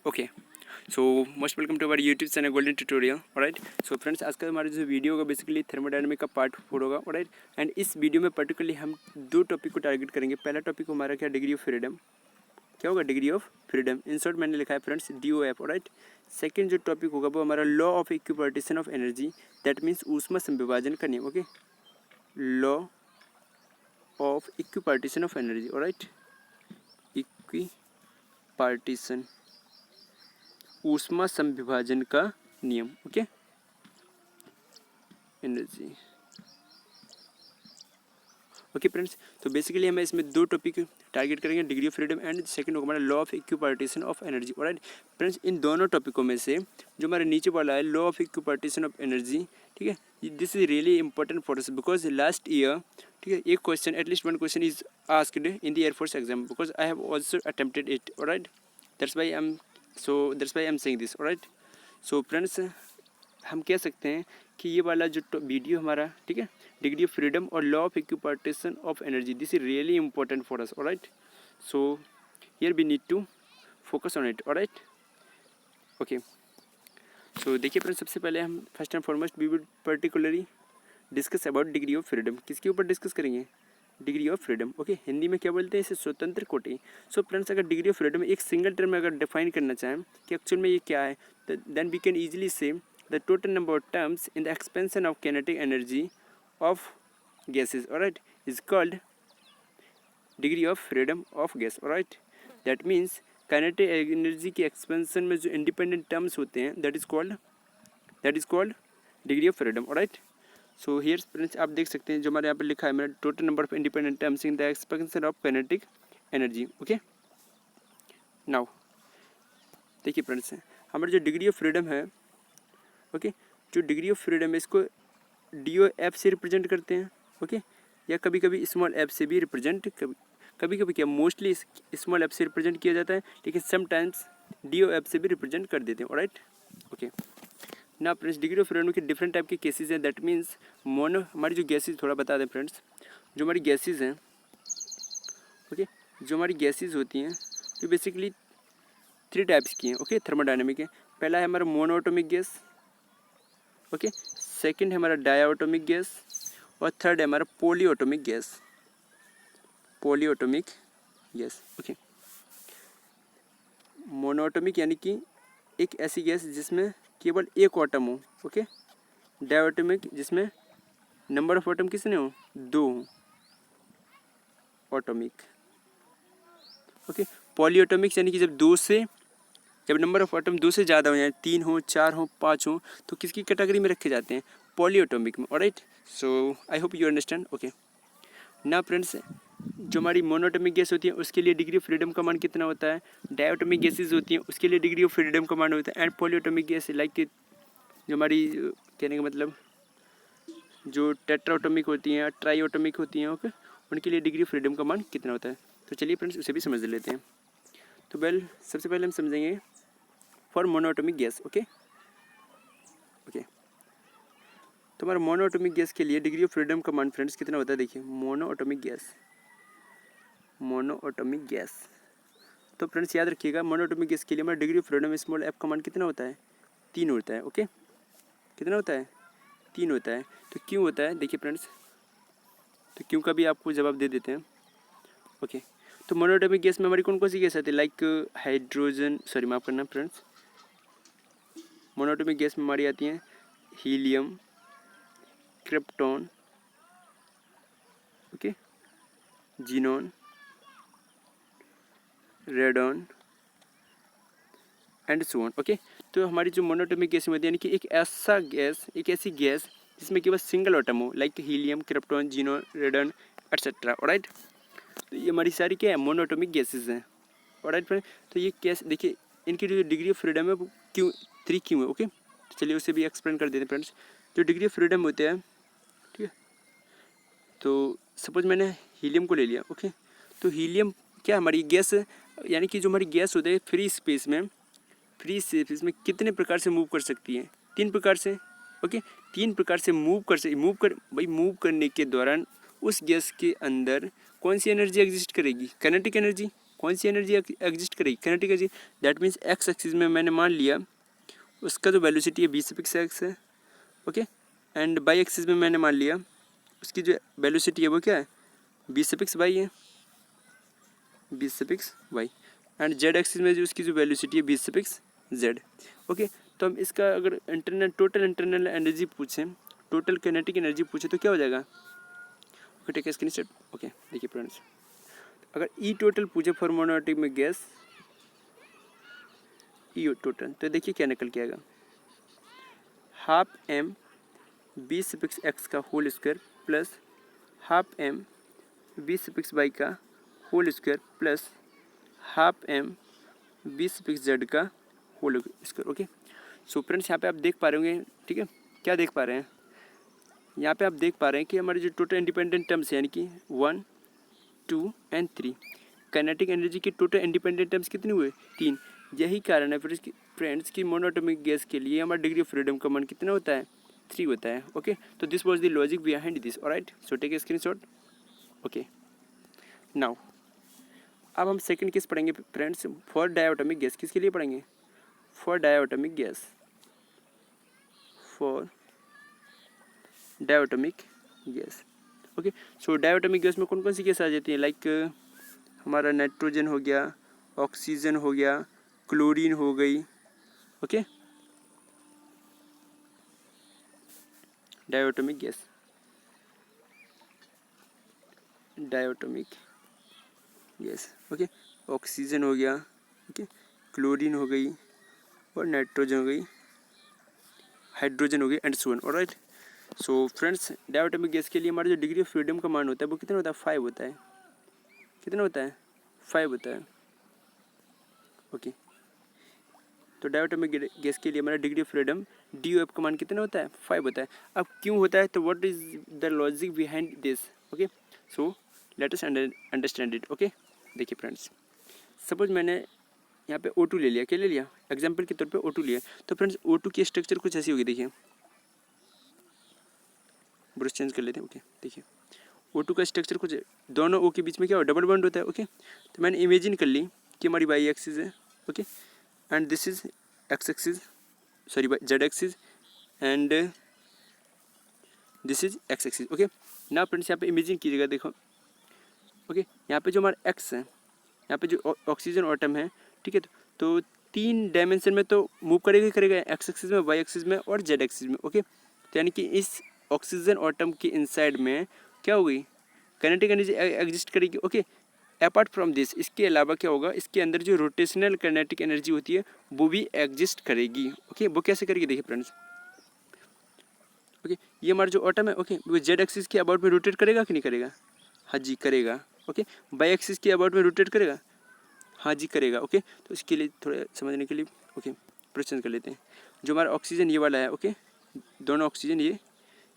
Okay, so most welcome to our YouTube channel golden tutorial. Alright, so friends, आज का हमारा जो video होगा बेसिकली थर्मोडायनामिक का पार्ट 4 होगा। ऑलराइट, एंड इस वीडियो में पर्टिकुलरली हम दो टॉपिक को टारगेट करेंगे। पहला टॉपिक हमारा क्या, डिग्री ऑफ फ्रीडम। क्या होगा, degree of freedom. In short मैंने लिखा है फ्रेंड्स DOF। ऑलराइट, सेकंड जो टॉपिक होगा वो हमारा law of equipartition of energy, that means ऊष्मा संविभाजन का नियम। Okay, law of equipartition of energy. Alright, equipartition, ऊष्मा संविभाजन का नियम। Okay, energy. ओके फ्रेंड्स, तो बेसिकली हमें इसमें दो टॉपिक टारगेट करेंगे, degree of freedom and second होगा हमारा law of equipartition of energy. Alright friends, इन दोनों टॉपिकों में से जो हमारे नीचे वाला है law of equipartition of energy, ठीक है, this is really important for us because last year, ठीक है, एक question, at least one question is asked in the air force exam because I have also attempted it. Alright, that's why I am saying this. Alright, so friends, हम कह सकते हैं कि ये वाला जो वीडियो हमारा, ठीक है, डिग्री ऑफ फ्रीडम और law of equipartition of energy, this is really important for us. Alright, so here we need to focus on it. Alright, okay, so देखिए फ्रेंड्स, सबसे पहले हम first and foremost we will particularly discuss about degree of freedom. किसके ऊपर discuss करेंगे, degree of freedom. Okay, Hindi में क्या बोलते हैं इसे, स्वतंत्र कोटि। सो फ्रेंड्स, अगर डिग्री ऑफ फ्रीडम एक सिंगल टर्म में अगर डिफाइन करना चाहें कि एक्चुअल में ये क्या है, देन वी कैन ईजिली से the total number of terms in the expansion of kinetic energy of gases, alright, is called degree of freedom of gas. Alright, that means kinetic energy की expansion में जो independent terms होते हैं, that is called degree of freedom. Alright, so here friends, आप देख सकते हैं जो हमारे यहाँ पर लिखा है, मेरा total number of independent terms in the expansion of kinetic energy. Okay, now देखिए फ्रेंड्स, हमारा जो डिग्री ऑफ फ्रीडम है, ओके, जो डिग्री ऑफ फ्रीडम है इसको DOF से रिप्रेजेंट करते हैं। ओके, या कभी कभी स्मॉल एफ से भी रिप्रेजेंट, कभी कभी क्या, मोस्टली स्मॉल एफ से रिप्रेजेंट किया जाता है, लेकिन समटाइम्स DOF से भी रिप्रेजेंट कर देते हैं। ऑलराइट, ओके, ना फ्रेंड्स, डिग्री ऑफ फ्रीडम के डिफरेंट टाइप के केसेस हैं। दैट मीन्स मोनो, हमारी जो गैसेज, थोड़ा बता दें फ्रेंड्स, जो हमारी गैसेज हैं, ओके, जो हमारी गैसेज होती हैं ये बेसिकली 3 टाइप्स की हैं। ओके, थर्मोडायनामिक है। पहला है हमारा मोनोएटॉमिक गैस, ओके, सेकंड है हमारा डायएटॉमिक गैस, और थर्ड है हमारा पॉलीएटॉमिक गैस। ओके, मोनोएटॉमिक यानी कि एक ऐसी गैस जिसमें केवल एक एटम हो। ओके, डायएटॉमिक जिसमें नंबर ऑफ एटम कितने हो, 2 एटॉमिक। ओके, पॉलीएटॉमिक यानी कि जब नंबर ऑफ एटम 2 से ज़्यादा हो, यानी 3 हो, 4 हो, 5 हो, तो किसकी कैटेगरी में रखे जाते हैं, पॉलीएटॉमिक में। Alright, so I hope you understand. Okay, ना फ्रेंड्स, जो हमारी मोनोएटॉमिक गैस होती है उसके लिए डिग्री ऑफ फ्रीडम का मान कितना होता है, डायएटॉमिक गैसेज होती हैं उसके लिए डिग्री ऑफ फ्रीडम का मान होता है, एंड पॉलीएटॉमिक गैस लाइक जो हमारी, कहने का मतलब जो टेट्राएटॉमिक होती हैं, ट्राईएटॉमिक होती हैं, ओके, उनके लिए डिग्री ऑफ फ्रीडम का मान कितना होता है। तो चलिए फ्रेंड्स, उसे भी समझ लेते हैं। तो सबसे पहले हम समझेंगे फॉर मोनोएटॉमिक गैस। ओके, तो हमारा मोनोएटॉमिक गैस के लिए डिग्री ऑफ फ्रीडम का मान फ्रेंड्स कितना होता है, देखिए, मोनोएटॉमिक गैस। तो फ्रेंड्स याद रखिएगा, मोनोएटॉमिक गैस के लिए हमारा degree of freedom small F का मान कितना होता है, 3 होता है। ओके, कितना होता है, 3 होता है। तो क्यों होता है, देखिए फ्रेंड्स, तो क्यों का भी आपको जवाब दे देते हैं। ओके, तो मोनोएटॉमिक गैस में हमारी कौन कौन सी गैस आती है, लाइक हाइड्रोजन, सॉरी माफ़ करना फ्रेंड्स, मोनोएटॉमिक गैस में हमारी आती हैं helium, krypton, okay, xenon, radon and so on. Okay, तो हमारी जो मोनोएटॉमिक गैस में होती है, यानी कि एक ऐसी गैस जिसमें केवल सिंगल एटम हो, like helium, krypton, xenon, radon etcetera. Alright, तो ये हमारी सारी क्या है, मोनोएटॉमिक गैसेज हैं। ऑलराइट फ्रेंड, तो ये गैस देखिए, इनकी जो डिग्री ऑफ फ्रीडम है वो क्यों 3 क्यों है। ओके, तो चलिए उसे भी एक्सप्लेन कर देते हैं फ्रेंड्स। जो डिग्री ऑफ फ्रीडम होते हैं, ठीक है, तो सपोज मैंने हीलियम को ले लिया। ओके, तो हीलियम क्या, हमारी गैस, यानी कि जो हमारी गैस होती है फ्री स्पेस में कितने प्रकार से मूव कर सकती है, 3 प्रकार से। ओके, 3 प्रकार से मूव करने के दौरान उस गैस के अंदर कौन सी एनर्जी एग्जिस्ट करेगी, काइनेटिक एनर्जी। कौन सी एनर्जी एग्जिस्ट करेगी, kinetic energy. That means x axis में मैंने मान लिया उसका जो वेलोसिटी है v(x) है, ओके, एंड बाई एक्सिस में मैंने मान लिया उसकी जो वेलोसिटी है वो क्या है v(y) है, v(y), एंड जेड एक्सिस में जो उसकी जो वेलोसिटी है v(z), ओके। तो हम इसका अगर टोटल इंटरनल एनर्जी पूछें, टोटल काइनेटिक एनर्जी पूछे तो क्या हो जाएगा, ओके, टेक स्क्रीनशॉट। ओके, देखिए फ्रेंड्स, अगर ई टोटल पूछे for monoatomic gas, E total, तो देखिए क्या निकल के आएगा, हाफ m v(x) का whole square plus half m v(y) का whole square plus half m v(z) का whole square, okay. So friends, यहाँ पे आप देख पा रहे होंगे, ठीक है, क्या देख पा रहे हैं, यहाँ पे आप देख पा रहे हैं कि हमारे जो टोटल इंडिपेंडेंट टर्म्स यानी कि 1, 2 एंड 3, काइनेटिक एनर्जी के टोटल इंडिपेंडेंट टर्म्स कितने हुए, 3। यही कारण है फ्रेंड्स की मोनोएटॉमिक गैस के लिए हमारा डिग्री ऑफ फ्रीडम का मान कितना होता है, 3 होता है, ओके। तो this was the logic behind this, alright. So take a screenshot, okay. Now अब हम सेकंड केस पढ़ेंगे फ्रेंड्स, फॉर डायटोमिक गैस। किसके लिए पढ़ेंगे, for diatomic gas, for diatomic gas, okay. So diatomic gas में कौन कौन सी गैस आ जाती है, लाइक हमारा नाइट्रोजन हो गया, ऑक्सीजन हो गया, क्लोरीन हो गई, okay, diatomic gas, diatomic gas, okay, oxygen हो गया, ओके, क्लोरीन हो गई और नाइट्रोजन हो गई, हाइड्रोजन हो गई and so on, alright. So friends, diatomic gas के लिए हमारा जो डिग्री ऑफ फ्रीडम का मान होता है वो कितना होता है, 5 होता है, कितना होता है, 5 होता है, ओके। तो डायटोमिक गैस के लिए हमारा डिग्री ऑफ फ्रीडम DOF का मान कितना होता है, 5 होता है। अब क्यों होता है, तो what is the logic behind this, okay. So let us understand it, okay. देखिए फ्रेंड्स, सपोज मैंने यहाँ पे O2 ले लिया, क्या ले लिया, एग्जाम्पल के तौर पे O2 लिया, तो फ्रेंड्स O2 की स्ट्रक्चर कुछ ऐसी होगी, देखिए, ब्रश चेंज कर लेते हैं, ओके। देखिए O2 का स्ट्रक्चर कुछ, दोनों O के बीच में क्या हो, डबल बॉन्ड होता है, ओके। तो मैंने इमेजिन कर ली कि हमारी वाई एक्सिस है, okay, and this is x axis, sorry Z axis, and this is x axis, okay. ना फ्रेंड्स, यहाँ पे इमेजिन कीजिएगा, देखो, ओके, यहाँ पे जो हमारा एक्स है, यहाँ पे जो ऑक्सीजन एटम है, ठीक है, तो 3 डायमेंशन में तो मूव करेगा ही करेगा, एक्स एक्सिस में, वाई एक्सिस में और जेड एक्सिस में, ओके। तो यानी कि इस ऑक्सीजन एटम के इनसाइड में क्या होगी, काइनेटिक एनर्जी एग्जिस्ट करेगी, ओके। अपार्ट फ्रॉम दिस, इसके अलावा क्या होगा, इसके अंदर जो रोटेशनल काइनेटिक एनर्जी होती है वो भी एग्जिस्ट करेगी, ओके। वो कैसे करेगी, देखिए फ्रेंड्स, ओके, ये हमारा जो एटम है, ओके, वो जेड एक्सिस के अबाउट में रोटेट करेगा कि नहीं करेगा, हाँ जी करेगा, ओके। वाई एक्सिस के अबाउट में रोटेट करेगा, हाँ जी करेगा, ओके। तो इसके लिए थोड़ा समझने के लिए, ओके, प्रश्न कर लेते हैं। जो हमारा ऑक्सीजन ये वाला है, ओके, दोनों ऑक्सीजन, ये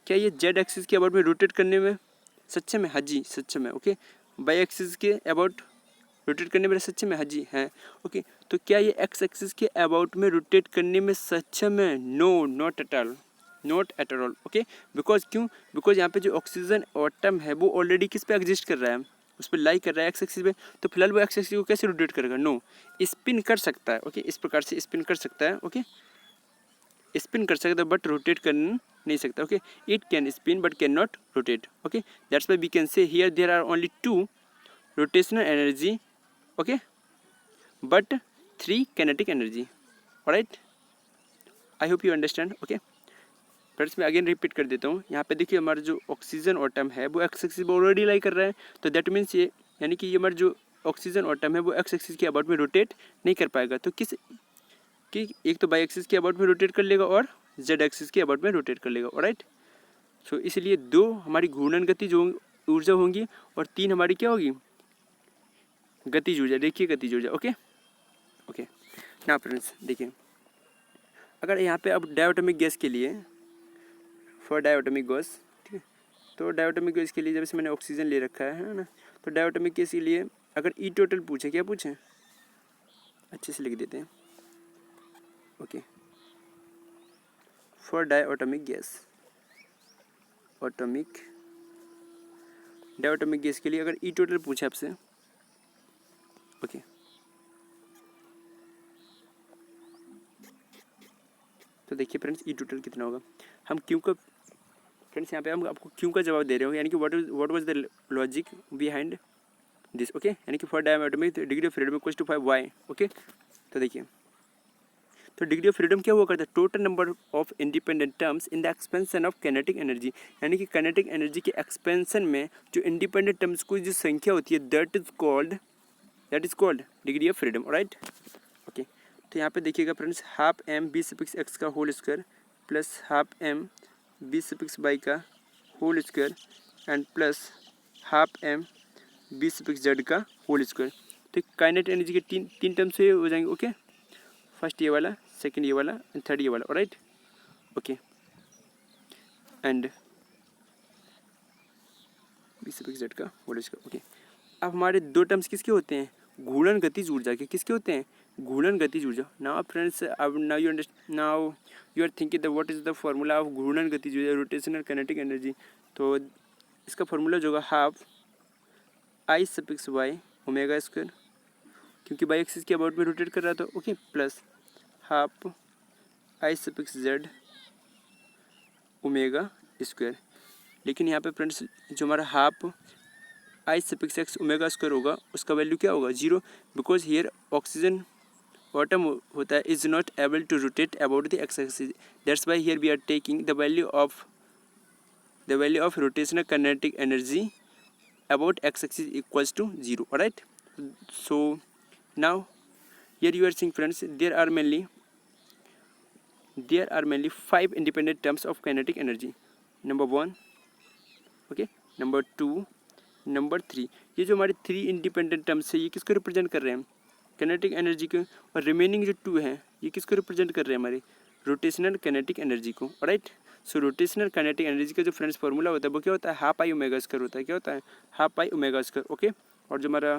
क्या ये जेड एक्सिस के अबाउट में रोटेट करने में सक्षम है, हाँ जी सक्षम है, ओके। वाई एक्सिस के अबाउट रोटेट करने में सक्षम है, हाँ जी है, ओके। तो क्या ये एक्स एक्सिस के अबाउट में रोटेट करने में सक्षम है, no, not at all, not at all, okay. Because क्यों, बिकॉज यहाँ पे जो ऑक्सीजन एटम है वो ऑलरेडी किस पे एग्जिस्ट कर रहा है, उस पर लाई कर रहा है, एक्स एक्सिस पे। तो फिलहाल वो एक्स एक्सिस को कैसे रोटेट करेगा, नो, स्पिन कर सकता है, ओके, इस प्रकार से स्पिन कर सकता है, ओके, स्पिन कर सकता है बट रोटेट कर नहीं सकता, okay. It can spin but can not rotate, okay. That's why we can say here there are only 2 rotational energy, okay, but 3 kinetic energy, alright. I hope you understand, okay. Friends, मैं again repeat कर देता हूँ, यहाँ पे देखिए हमारा जो oxygen atom है वो एक्स एक्सिस पे ऑलरेडी लाई कर रहा है, तो दैट मीन्स ये, यानी कि ये हमारा जो ऑक्सीजन एटम है वो एक्स एक्सिस के अबाउट में रोटेट नहीं कर पाएगा, तो किस कि एक तो बाई एक्सिस के अबाउट में रोटेट कर लेगा और जेड एक्सिस के अबाउट में रोटेट कर लेगा, ऑलराइट। सो इसलिए 2 हमारी घूर्णन गति जो ऊर्जा होंगी और 3 हमारी क्या होगी, गतिज ऊर्जा, देखिए गतिज ऊर्जा, ओके, ओके। ना फ्रेंड्स देखिए, अगर यहाँ पे अब डायटोमिक गैस के लिए, फॉर डायटोमिक गैस, ठीक है, तो डायटोमिक गैस के लिए जब से मैंने ऑक्सीजन ले रखा है ना, तो डायटोमिक गैस के लिए अगर ई टोटल पूछे, क्या पूछे, अच्छे से लिख देते हैं, okay, for diatomic gas, diatomic gas के लिए अगर ई टोटल पूछे आपसे, ओके। तो देखिए फ्रेंड्स ई टोटल कितना होगा। हम क्यों का फ्रेंड्स यहाँ पे हम आपको क्यों का जवाब दे रहे हो, यानी कि what was the logic behind this. Okay, यानी कि for diatomic degree of freedom equals to 5 Y. Okay, तो देखिए तो डिग्री ऑफ फ्रीडम क्या हुआ करता है, total number of independent terms in the expansion of kinetic energy, यानी कि काइनेटिक एनर्जी के एक्सपेंशन में जो इंडिपेंडेंट टर्म्स की जो संख्या होती है that is called degree of freedom. Right, okay. तो यहाँ पे देखिएगा friends, half M B suffix X का whole square plus half M B suffix Y का whole square and plus half M B suffix Z का whole square. तो kinetic energy के तीन टर्म्स से हो जाएंगे। ओके, फर्स्ट ये वाला, सेकंड ये वाला एंड थर्ड ये वाला। Right, okay. And B suffix Z का होल स्क्वायर। ओके, अब हमारे दो टर्म्स किसके होते हैं, घूर्णन गतिज ऊर्जा के। किसके होते हैं, घूर्णन गतिज ऊर्जा। नाउ फ्रेंड्स, अब now you are thinking the what is the formula of घूर्णन गतिज ऊर्जा, रोटेशनल काइनेटिक एनर्जी। तो इसका फार्मूला जो होगा half I suffix Y omega square, क्योंकि बाई एक्सिस के अबाउट में रोटेट कर रहा था। Okay, plus half I suffix Z omega square. लेकिन यहाँ पे फ्रेंड्स जो हमारा half I suffix X omega square होगा उसका वैल्यू क्या होगा, 0, बिकॉज हियर ऑक्सीजन एटम होता है is not able to rotate about the X axis, that's why here we are taking the value of rotational kinetic energy about X axis equals to 0. Right, so now here you are seeing friends there are mainly 5 independent terms of kinetic energy. Number 1, okay, number 2, number 3. ये जो हमारे 3 independent terms है ये किसको represent कर रहे हैं, kinetic energy को। और रिमेनिंग जो 2 हैं ये किसको रिप्रेजेंट कर रहे हैं, हमारे रोटेशनल काइनेटिक एनर्जी को। राइट, सो रोटेशनल काइनेटिक एनर्जी का जो फ्रेंड्स फार्मूला होता है वो क्या होता है, हाफ आई ओमेगा स्क्वायर होता है। क्या होता है, half I omega square. Okay, और जो हमारा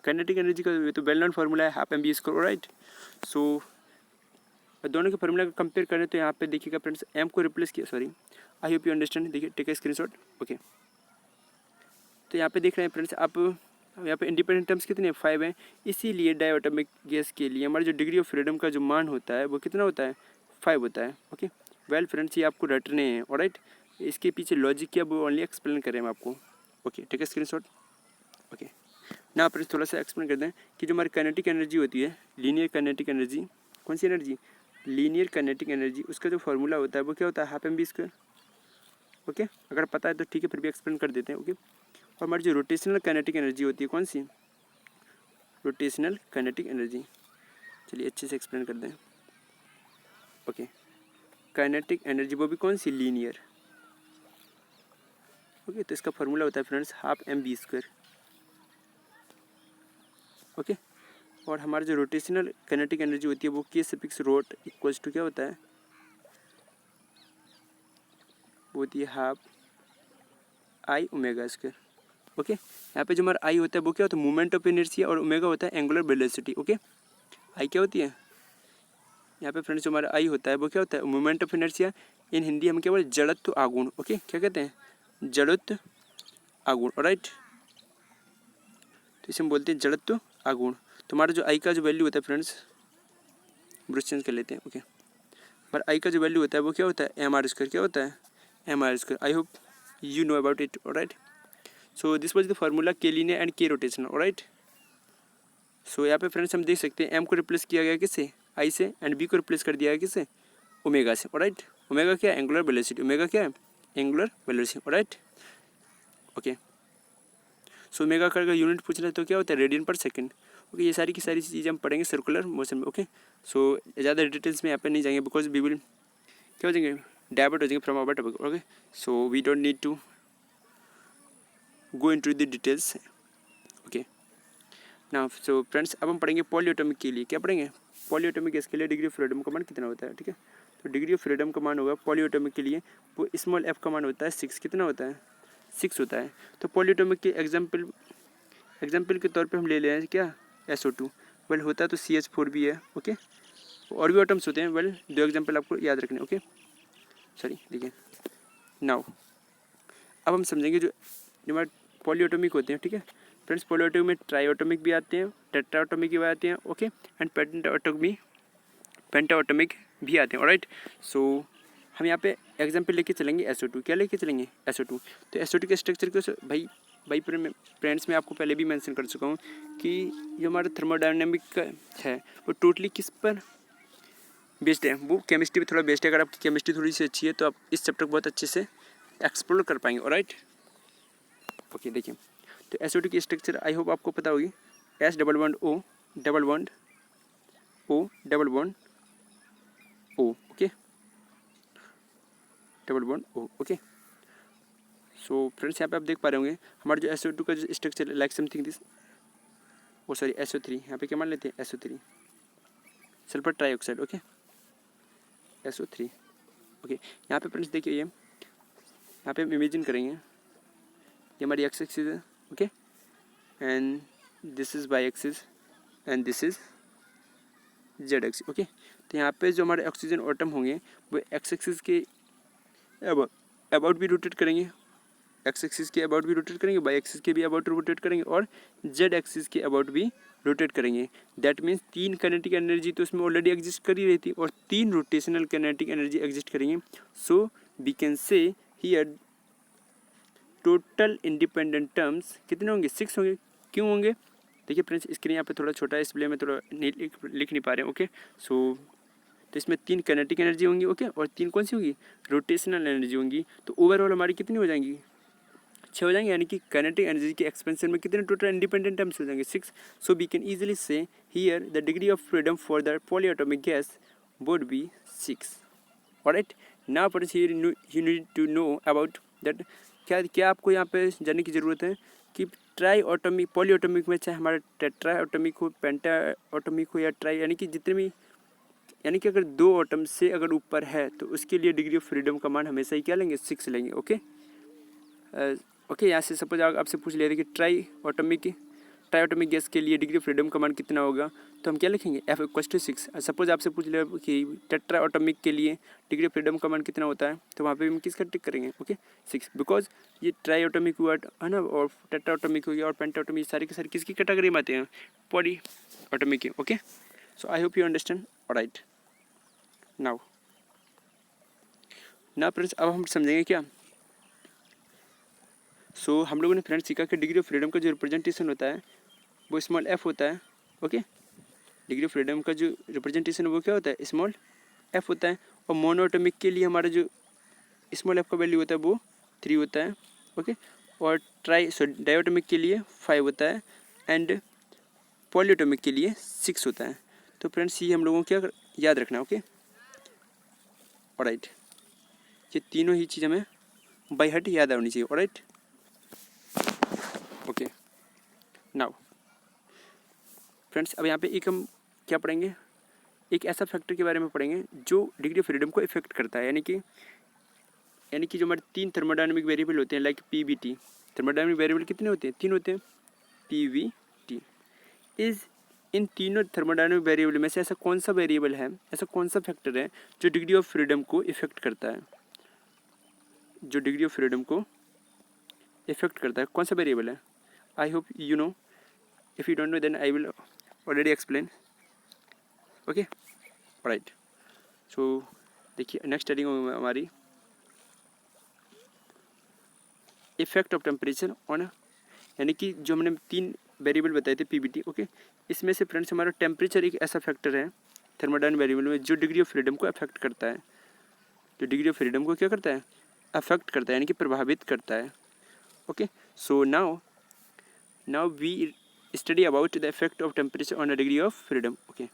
काइनेटिक एनर्जी का तो वेल नोन फार्मूला है half M B square. Right, so दोनों के फार्मूला को कंपेयर करें तो यहाँ पे देखिएगा फ्रेंड्स एम को रिप्लेस किया, sorry, I hope you understand. देखिए, टेक ए स्क्रीनशॉट। ओके, तो यहाँ पे देख रहे हैं फ्रेंड्स आप, यहाँ पे इंडिपेंडेंट टर्म्स कितने हैं, 5 हैं। इसीलिए डायटोमिक गैस के लिए हमारा जो डिग्री ऑफ फ्रीडम का जो मान होता है वो कितना होता है, 5 होता है। ओके, वेल फ्रेंड्स ये आपको रटने हैं। ऑलराइट, इसके पीछे लॉजिक क्या वो ओनली एक्सप्लेन करें हम आपको। Okay, take a screenshot. Okay, ना फ्रेंड्स थोड़ा सा एक्सप्लेन करते हैं कि जो हमारी काइनेटिक एनर्जी होती है, लीनियर काइनेटिक एनर्जी, कौन सी एनर्जी, लीनियर काइनेटिक एनर्जी, उसका जो फार्मूला होता है वो क्या होता है, half M B square. Okay, अगर पता है तो ठीक है, फिर भी एक्सप्लेन कर देते हैं। ओके, और हमारी जो रोटेशनल काइनेटिक एनर्जी होती है, कौन सी, रोटेशनल काइनेटिक एनर्जी, चलिए अच्छे से एक्सप्लेन कर दें। ओके, काइनेटिक एनर्जी वो भी कौन सी, लीनियर। ओके, तो इसका फार्मूला होता है friends half M B square. Okay, और हमारा जो रोटेशनल काइनेटिक एनर्जी होती है वो के सफिक्स रोट इक्वल्स टू क्या होता है, वो होती है half I omega square. Okay, यहाँ पे जो हमारा आई होता है वो क्या होता है, मोमेंट ऑफ इनर्शिया, और ओमेगा होता है एंगुलर वेलोसिटी। ओके, आई क्या होती है, यहाँ पे फ्रेंड्स जो हमारा आई होता है वो क्या होता है, मोमेंट ऑफ इनर्शिया। इन हिंदी हम क्या बोले, जड़त्व आघूर्ण। ओके, क्या कहते हैं, जड़त्व आघूर्ण। राइट, तो इसे हम बोलते हैं जड़त्व आघूर्ण। तो हमारा जो आई का जो वैल्यू होता है फ्रेंड्स, ब्रश चेंज कर लेते हैं। ओके, हमारा आई का जो वैल्यू होता है वो क्या होता है, एम आर स्क्वायर। क्या होता है, M R square. I hope you know about it. Right, so this was the formula K linear and K rotational. Right, so यहाँ पे फ्रेंड्स हम देख सकते हैं एम को रिप्लेस किया गया किससे, आई से, एंड बी को रिप्लेस कर दिया गया किससे, ओमेगा से। राइट, ओमेगा क्या है, एंगुलर वेलोसिटी। ओमेगा क्या है, angular velocity. Right, okay, so omega का अगर यूनिट पूछ रहे हैं तो क्या होता है, रेडियन पर सेकंड। ओके, ये सारी की सारी चीज़ें हम पढ़ेंगे सर्कुलर मोशन में। ओके, सो ज़्यादा डिटेल्स में यहाँ पे नहीं जाएंगे बिकॉज वी विल क्या हो जाएंगे, डाइवर्ट हो जाएंगे from our topic. Okay, so we don't need to go into the details. Okay, ना सो फ्रेंड्स अब हम पढ़ेंगे पॉलीएटॉमिक के लिए। क्या पढ़ेंगे, पॉलीएटॉमिक गैस के लिए डिग्री ऑफ फ्रीडम का मान कितना होता है। ठीक है, तो डिग्री ऑफ फ्रीडम का मान होगा पॉलीएटॉमिक के लिए, वो स्मॉल एफ का मान होता है 6। कितना होता है, 6 होता है। तो पॉलीएटॉमिक के एग्जाम्पल के तौर पे हम ले ले रहे हैं क्या, SO2। वेल होता है तो CH4 भी है। ओके, और भी एटम्स होते हैं। वेल 2 एग्जाम्पल आपको याद रखने। ओके, सॉरी, देखिए नाउ अब हम समझेंगे जो हमारे पॉलीएटॉमिक होते हैं। ठीक है, फ्रेंड्स पॉलीएटॉमिक में ट्राईएटॉमिक भी आते हैं, टेट्राएटॉमिक भी आते हैं, ओके, एंड पेंटाएटॉमिक भी आते हैं, ऑलराइट। सो हम यहाँ पे एग्जाम्पल लेके चलेंगे SO2। क्या लेके चलेंगे? SO2। तो SO2 के स्ट्रक्चर को भाई फ्रेंड्स मैं आपको पहले भी मेंशन कर चुका हूँ कि जो हमारा थर्मोडायनेमिक है वो टोटली किस पर बेस्ड है, वो केमिस्ट्री पे थोड़ा बेस्ड है। अगर आपकी केमिस्ट्री थोड़ी सी अच्छी है तो आप इस चैप्टर को बहुत अच्छे से एक्सप्लोर कर पाएंगे, ऑलराइट। ओके, देखिए तो SO2 की स्ट्रक्चर आई होप आपको पता होगी। S double bond O double bond O double bond O, okay, double bond O, okay. So friends यहाँ पे आप देख पा रहे होंगे हमारा जो SO2 का जो structure like something this, O sorry SO3, यहाँ पे क्या मान लेते हैं SO3 sulphur trioxide, okay, SO3, okay. यहाँ पे फ्रेंड्स देखिए यहाँ पे हम इमेजिन करेंगे ये हमारी एक्स एक्सिस है, okay, and this is Y axis and this is Z axis, okay. तो यहाँ पे जो हमारे ऑक्सीजन एटम होंगे वो एक्स एक्सिस के अबाउट भी रोटेट करेंगे, एक्स एक्सिस के अबाउट भी रोटेट करेंगे, वाई एक्सिस के भी अबाउट रोटेट करेंगे और जेड एक्सिस के अबाउट भी रोटेट करेंगे। दैट मीन्स 3 काइनेटिक एनर्जी तो उसमें ऑलरेडी एग्जिस्ट कर ही रही थी और 3 रोटेशनल काइनेटिक एनर्जी एग्जिस्ट करेंगे। So we can say here total independent terms कितने होंगे? 6 होंगे। क्यों होंगे? देखिए फ्रेंड्स स्क्रीन यहाँ पे थोड़ा छोटा है इसलिए मैं थोड़ा लिख नहीं पा रहे हैं, ओके। सो तो इसमें 3 काइनेटिक एनर्जी होंगी, ओके, और 3 कौन सी होंगी? रोटेशनल एनर्जी होंगी। तो ओवरऑल हमारी कितनी हो जाएंगी? 6 हो जाएंगे, यानी कि काइनेटिक एनर्जी के एक्सपेंशन में कितने टोटल इंडिपेंडेंट टर्म्स हो जाएंगे? 6। So we can easily say here the degree of freedom for the polyatomic gas would be 6, alright. Now friends here you need to know about that क्या आपको यहाँ पे जानने की ज़रूरत है कि ट्राईएटॉमिक पॉलीएटॉमिक में चाहे हमारा टेट्राएटॉमिक हो, पेंटाएटॉमिक हो या ट्राई, यानी कि जितने भी, यानी कि अगर 2 एटम से अगर ऊपर है तो उसके लिए डिग्री ऑफ फ्रीडम का मान हमेशा ही क्या लेंगे? 6 लेंगे, ओके। ओके, यहाँ से सपोज आपसे पूछ लिया था कि ट्राईएटॉमिक गैस के लिए डिग्री ऑफ फ्रीडम का मान कितना होगा, तो हम क्या लिखेंगे? F = 6। सपोज आपसे पूछ लिया कि टेट्राएटॉमिक के लिए डिग्री ऑफ फ्रीडम का मान कितना होता है, तो वहाँ पे हम किसका टिक करेंगे? ओके, 6, बिकॉज ये ट्राईएटॉमिक हुआ है ना, और टेट्राएटॉमिक हो गया और पेंटाएटॉमिक, सारे के सारे किसकी कैटेगरी में आते हैं? पॉलीएटॉमिक के, okay. So I hope you understand, alright. Now friends अब हम समझेंगे क्या। सो हम लोगों ने फ्रेंड्स सीखा कि डिग्री ऑफ फ्रीडम का जो रिप्रेजेंटेशन होता है वो स्मॉल f होता है, ओके। डिग्री ऑफ फ्रीडम का जो रिप्रेजेंटेशन है वो क्या होता है? स्मॉल f होता है। और मोनोएटॉमिक के लिए हमारा जो स्मॉल f का वैल्यू होता है वो 3 होता है, ओके। और डायटॉमिक के लिए 5 होता है एंड पॉलीएटॉमिक के लिए 6 होता है। तो फ्रेंड्स ये हम लोगों को क्या याद रखना, ओके, ऑलराइट। ये तीनों ही चीज़ हमें बाय हार्ट याद आनी चाहिए, ऑलराइट, ओके। नाउ फ्रेंड्स अब यहाँ पे एक हम क्या पढ़ेंगे? एक ऐसा फैक्टर के बारे में पढ़ेंगे जो डिग्री ऑफ फ्रीडम को इफेक्ट करता है, यानी कि जो हमारे 3 थर्मोडायनामिक वेरिएबल होते हैं लाइक PVT। थर्मोडायनामिक वेरिएबल कितने होते हैं? 3 होते हैं। PVT इज इन तीनों थर्मोडायनामिक वेरिएबल में से ऐसा कौन सा वेरिएबल है, ऐसा कौन सा फैक्टर है जो डिग्री ऑफ फ्रीडम को इफेक्ट करता है? जो डिग्री ऑफ फ्रीडम को इफेक्ट करता है कौन सा वेरिएबल है? I hope you know, if you don't know then I will already explain, okay, right. So देखिए नेक्स्ट स्टडी हमारी इफेक्ट ऑफ टेम्परेचर ऑन, यानी कि जो हमने 3 वेरिएबल बताए थे PVT, ओके। इसमें से फ्रेंड्स हमारा टेम्परेचर एक ऐसा फैक्टर है थर्मोडायनामिक वेरिएबल में जो डिग्री ऑफ फ्रीडम को अफेक्ट करता है, जो डिग्री ऑफ फ्रीडम को क्या करता है? अफेक्ट करता है, यानी कि प्रभावित करता है, okay. So now we study about the effect of temperature on the degree of freedom, okay.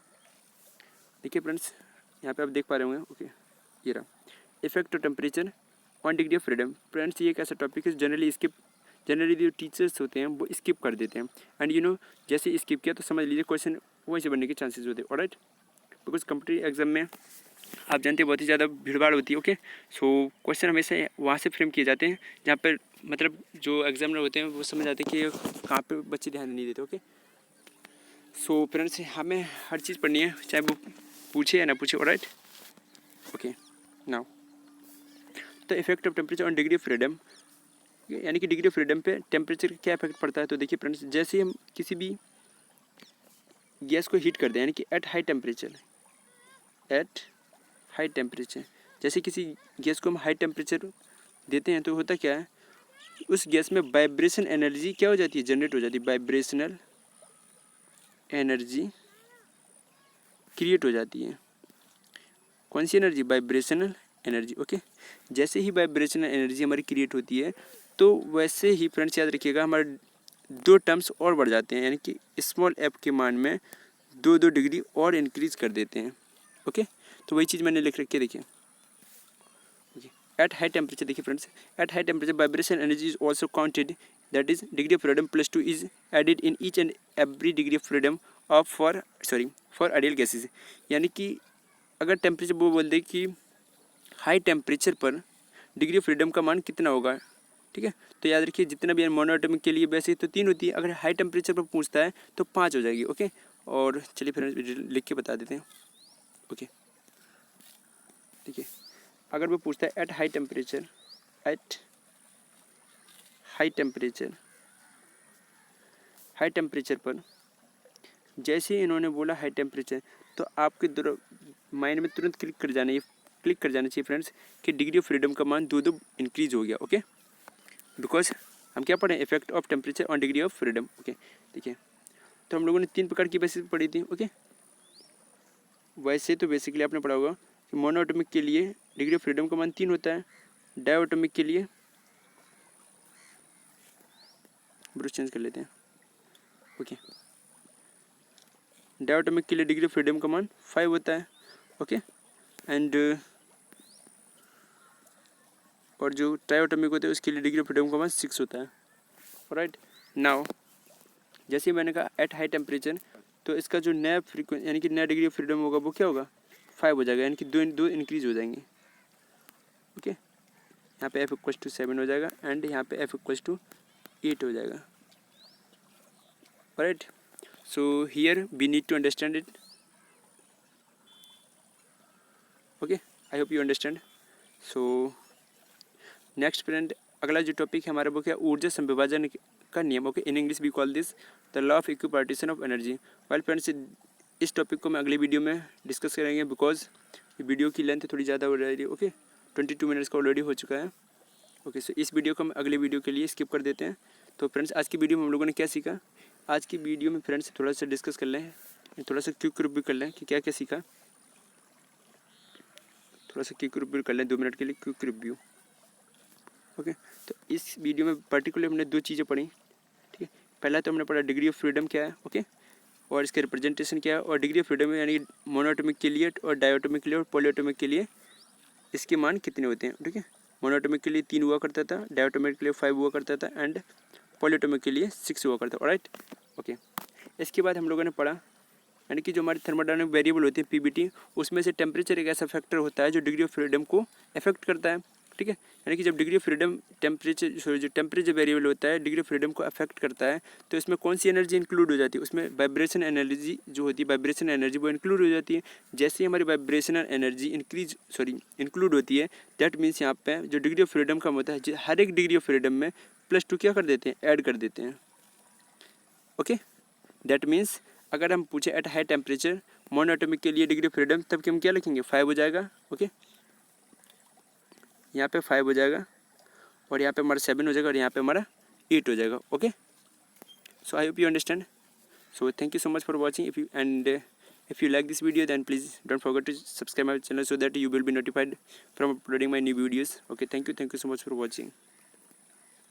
देखिए फ्रेंड्स यहाँ पे आप देख पा रहे होंगे, ओके, ये रहा effect of temperature on degree of freedom. Friends ये एक ऐसा टॉपिक है जनरली जो टीचर्स होते हैं वो स्किप कर देते हैं, एंड यू नो जैसे स्किप किया तो समझ लीजिए क्वेश्चन वहीं से बनने के चांसेस होते हैं, ऑलराइट। बिकॉज कॉम्पिटिटिव एग्जाम में आप जानते हैं बहुत ही ज़्यादा भीड़भाड़ होती है, ओके। सो क्वेश्चन हमेशा वहाँ से फ्रेम किए जाते हैं जहाँ पर मतलब जो एग्जामिनर होते हैं वो समझ जाते हैं कि कहाँ पे बच्चे ध्यान नहीं देते, ओके। सो फ्रेंड्स हमें हर चीज़ पढ़नी है चाहे वो पूछे या ना पूछे, alright, okay. Now the effect of temperature on degree of freedom यानी कि डिग्री ऑफ फ्रीडम पे टेम्परेचर का क्या इफेक्ट पड़ता है। तो देखिए फ्रेंड्स, जैसे हम किसी भी गैस को हीट करते हैं, यानी कि एट हाई टेम्परेचर, जैसे किसी गैस को हम हाई टेम्परेचर देते हैं तो होता क्या है, उस गैस में वाइब्रेशन एनर्जी क्या हो जाती है, जनरेट हो जाती है, वाइब्रेशनल एनर्जी क्रिएट हो जाती है। कौन सी एनर्जी, वाइब्रेशनल एनर्जी। ओके, जैसे ही वाइब्रेशनल एनर्जी हमारी क्रिएट होती है तो वैसे ही फ्रेंड्स याद रखिएगा हमारे दो टर्म्स और बढ़ जाते हैं, यानी कि स्मॉल एफ के मान में 2 डिग्री और इंक्रीज कर देते हैं। ओके, तो वही चीज़ मैंने लिख रखी है, देखिए एट हाई टेम्परेचर। देखिए friends, at high temperature vibration energy is also counted, that is degree of freedom +2 is added in each and every degree of freedom of for ideal gases. यानी कि अगर टेम्परेचर वो बोल दे कि high temperature पर degree of freedom का मान कितना होगा, ठीक है, तो याद रखिए जितना भी मोनोएटॉमिक के लिए वैसे तो 3 होती है, अगर हाई टेम्परेचर पर पूछता है तो 5 हो जाएगी। ओके, और चलिए फिर लिख के बता देते हैं। ओके, देखिए अगर वो पूछता है एट हाई टेम्परेचर पर, जैसे ही इन्होंने बोला हाई टेम्परेचर, तो आपके माइंड में तुरंत क्लिक कर जाना चाहिए फ्रेंड्स कि डिग्री ऑफ फ्रीडम का मान 2 इंक्रीज हो गया। ओके, बिकॉज हम क्या पढ़े, effect of temperature on degree of freedom. Okay, देखिए तो हम लोगों ने 3 प्रकार की बेसिस पढ़ी थी। ओके, वैसे तो बेसिकली आपने पढ़ा होगा कि मोनोएटॉमिक के लिए डिग्री ऑफ फ्रीडम का मान 3 होता है, डायएटॉमिक के लिए ब्रश चेंज कर लेते हैं। ओके, डायएटॉमिक के लिए डिग्री ऑफ फ्रीडम का मान 5 होता है। ओके, एंड और जो ट्राइएटॉमिक होता है उसके लिए डिग्री ऑफ फ्रीडम का मान 6 होता है। राइट नाउ, जैसे मैंने कहा एट हाई टेम्परेचर, तो इसका जो नया फ्रीक्वेंसी यानी कि नया डिग्री ऑफ फ्रीडम होगा वो क्या होगा, 5 हो जाएगा, यानी कि 2 इंक्रीज हो जाएंगे। ओके, यहाँ पे f = 7 हो जाएगा एंड यहाँ पे f = 8 हो जाएगा। Right, so here we need to understand it. Okay, I hope you understand. So next friend, अगला जो टॉपिक है हमारा वो क्या, ऊर्जा संविभाजन का नियम। Okay, in English we call this the law of equipartition of energy. Well friends, इस टॉपिक को मैं अगली वीडियो में डिस्कस करेंगे, बिकॉज वीडियो की लेंथ थोड़ी ज़्यादा हो रही है। ओके, 22 मिनट्स का ऑलरेडी हो चुका है। ओके, सो इस वीडियो को हम अगले वीडियो के लिए स्किप कर देते हैं। तो फ्रेंड्स, आज की वीडियो में हम लोगों ने क्या सीखा, आज की वीडियो में फ्रेंड्स थोड़ा सा डिस्कस कर लें, थोड़ा सा क्विक रिव्यू कर लें कि क्या क्या सीखा, थोड़ा सा क्विक रिव्यू कर लें 2 मिनट के लिए, क्विक रिव्यू। ओके, तो इस वीडियो में पर्टिकुलर हमने 2 चीज़ें पढ़ी। ठीक है, पहला तो हमने पढ़ा डिग्री ऑफ फ्रीडम क्या है। ओके, और इसके रिप्रेजेंटेशन क्या है, और डिग्री ऑफ फ्रीडम यानी मोनोएटॉमिक के लिए और डायएटॉमिक के लिए और पॉलीएटॉमिक के लिए इसके मान कितने होते हैं। ठीक है, मोनोएटॉमिक के लिए 3 हुआ करता था, डायएटॉमिक के लिए 5 हुआ करता था एंड पॉलीएटॉमिक के लिए 6 हुआ करता था। राइट, ओके, इसके बाद हम लोगों ने पढ़ा यानी कि जो हमारी थर्मोडायनामिक वेरिएबल होती है पीबीटी, उसमें से टेम्परेचर एक ऐसा फैक्टर होता है जो डिग्री ऑफ फ्रीडम को अफेक्ट करता है। ठीक है, यानी कि जब डिग्री ऑफ फ्रीडम जो टेम्परेचर वेरिएबल होता है डिग्री ऑफ फ्रीडम को अफेक्ट करता है, तो इसमें कौन सी एनर्जी इंक्लूड हो जाती है, उसमें वाइब्रेशन एनर्जी जो होती है, वाइब्रेशन एनर्जी वो इंक्लूड हो जाती है। जैसे ही हमारी वाइब्रेशनल एनर्जी इंक्लूड होती है, दैट मीन्स यहाँ पे जो डिग्री ऑफ फ्रीडम कम होता है, हर एक डिग्री ऑफ फ्रीडम में +2 क्या कर देते हैं, ऐड कर देते हैं। ओके, दैट मीन्स अगर हम पूछे एट हाई टेम्परेचर मोनोएटॉमिक के लिए डिग्री ऑफ फ्रीडम, तब कि हम क्या लिखेंगे, 5 हो जाएगा। ओके, यहाँ पे 5 हो जाएगा और यहाँ पे हमारा 7 हो जाएगा और यहाँ पे हमारा 8 हो जाएगा। Okay, so I hope you understand. So thank you so much for watching. If you like this video, then please don't forget to subscribe my channel so that you will be notified from uploading my new videos. Okay, thank you so much for watching.